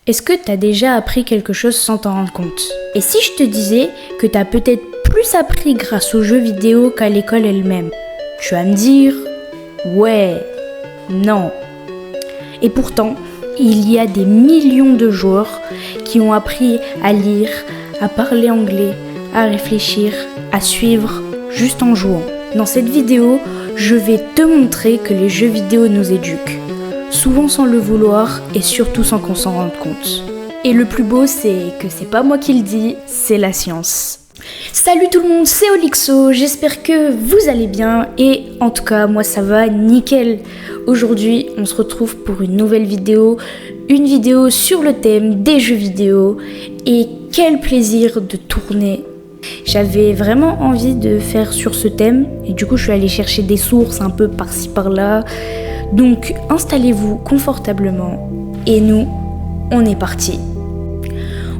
Est-ce que t'as déjà appris quelque chose sans t'en rendre compte? Et si je te disais que t'as peut-être plus appris grâce aux jeux vidéo qu'à l'école elle-même? Tu vas me dire, ouais, non. Et pourtant, il y a des millions de joueurs qui ont appris à lire, à parler anglais, à réfléchir, à suivre, juste en jouant. Dans cette vidéo, je vais te montrer que les jeux vidéo nous éduquent. Souvent sans le vouloir et surtout sans qu'on s'en rende compte. Et le plus beau, c'est que c'est pas moi qui le dis, c'est la science. Salut tout le monde, c'est Olixo, j'espère que vous allez bien et en tout cas moi ça va nickel. Aujourd'hui on se retrouve pour une nouvelle vidéo, une vidéo sur le thème des jeux vidéo et quel plaisir de tourner. J'avais vraiment envie de faire sur ce thème et du coup je suis allée chercher des sources un peu par-ci par-là. Donc installez-vous confortablement et nous, on est parti.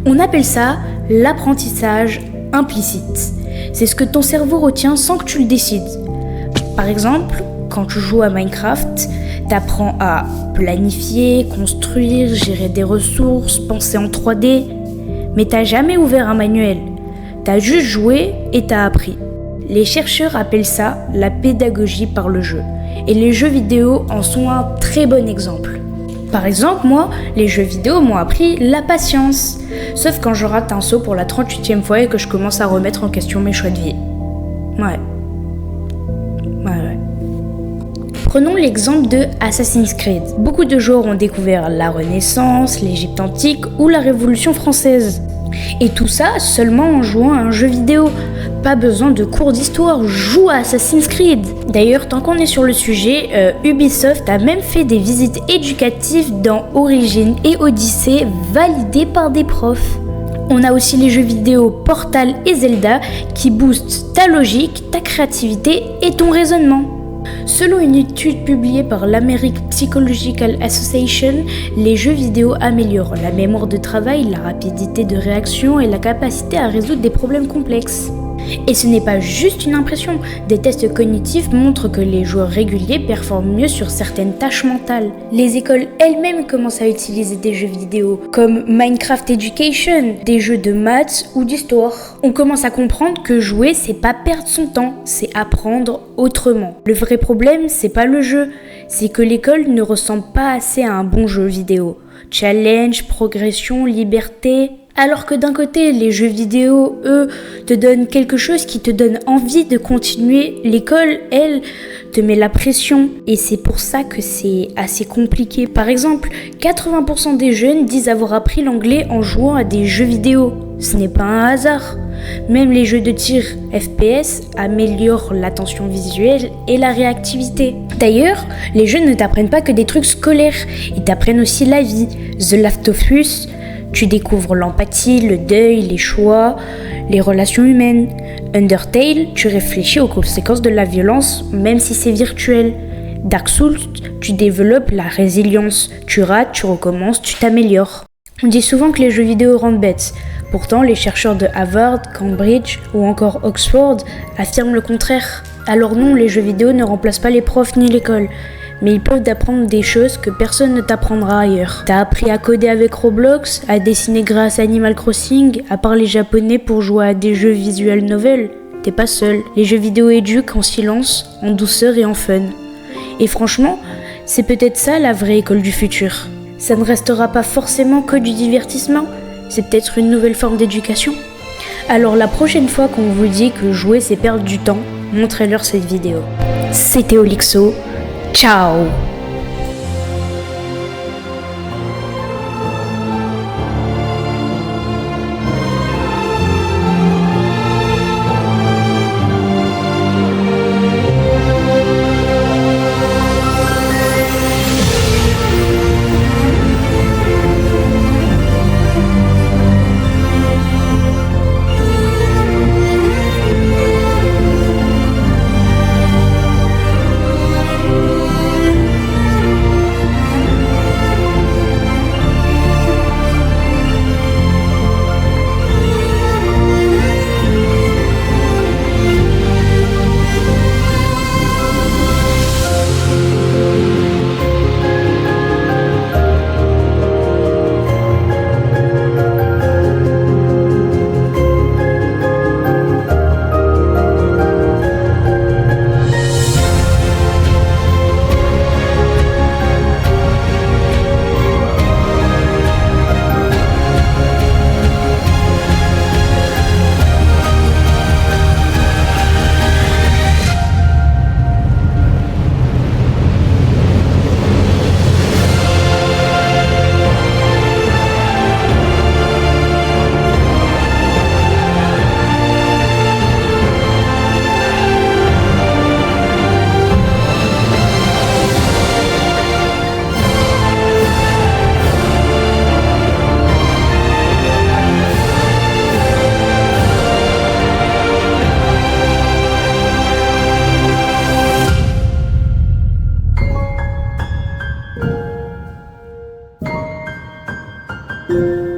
On appelle ça l'apprentissage implicite. C'est ce que ton cerveau retient sans que tu le décides. Par exemple, quand tu joues à Minecraft, t'apprends à planifier, construire, gérer des ressources, penser en 3D, mais t'as jamais ouvert un manuel. T'as juste joué et t'as appris. Les chercheurs appellent ça la pédagogie par le jeu. Et les jeux vidéo en sont un très bon exemple. Par exemple, moi, les jeux vidéo m'ont appris la patience. Sauf quand je rate un saut pour la 38e fois et que je commence à remettre en question mes choix de vie. Ouais. Prenons l'exemple de Assassin's Creed. Beaucoup de joueurs ont découvert la Renaissance, l'Égypte antique ou la Révolution française. Et tout ça seulement en jouant à un jeu vidéo. Pas besoin de cours d'histoire, joue à Assassin's Creed. D'ailleurs, tant qu'on est sur le sujet, Ubisoft a même fait des visites éducatives dans Origins et Odyssey validées par des profs. On a aussi les jeux vidéo Portal et Zelda qui boostent ta logique, ta créativité et ton raisonnement. Selon une étude publiée par l'American Psychological Association, les jeux vidéo améliorent la mémoire de travail, la rapidité de réaction et la capacité à résoudre des problèmes complexes. Et ce n'est pas juste une impression, des tests cognitifs montrent que les joueurs réguliers performent mieux sur certaines tâches mentales. Les écoles elles-mêmes commencent à utiliser des jeux vidéo, comme Minecraft Education, des jeux de maths ou d'histoire. On commence à comprendre que jouer, c'est pas perdre son temps, c'est apprendre autrement. Le vrai problème, c'est pas le jeu, c'est que l'école ne ressemble pas assez à un bon jeu vidéo. Challenge, progression, liberté. Alors que d'un côté, les jeux vidéo, eux, te donnent quelque chose qui te donne envie de continuer, l'école, elle, te met la pression. Et c'est pour ça que c'est assez compliqué. Par exemple, 80% des jeunes disent avoir appris l'anglais en jouant à des jeux vidéo. Ce n'est pas un hasard. Même les jeux de tir FPS améliorent l'attention visuelle et la réactivité. D'ailleurs, les jeux ne t'apprennent pas que des trucs scolaires, ils t'apprennent aussi la vie. The Last of Us, tu découvres l'empathie, le deuil, les choix, les relations humaines. Undertale, tu réfléchis aux conséquences de la violence, même si c'est virtuel. Dark Souls, tu développes la résilience. Tu rates, tu recommences, tu t'améliores. On dit souvent que les jeux vidéo rendent bêtes. Pourtant, les chercheurs de Harvard, Cambridge ou encore Oxford affirment le contraire. Alors non, les jeux vidéo ne remplacent pas les profs ni l'école. Mais ils peuvent t'apprendre des choses que personne ne t'apprendra ailleurs. T'as appris à coder avec Roblox, à dessiner grâce à Animal Crossing, à parler japonais pour jouer à des jeux visual novels. T'es pas seul. Les jeux vidéo éduquent en silence, en douceur et en fun. Et franchement, c'est peut-être ça la vraie école du futur. Ça ne restera pas forcément que du divertissement, c'est peut-être une nouvelle forme d'éducation. Alors la prochaine fois qu'on vous dit que jouer c'est perdre du temps, montrez-leur cette vidéo. C'était Olixo. Ciao! Thank you.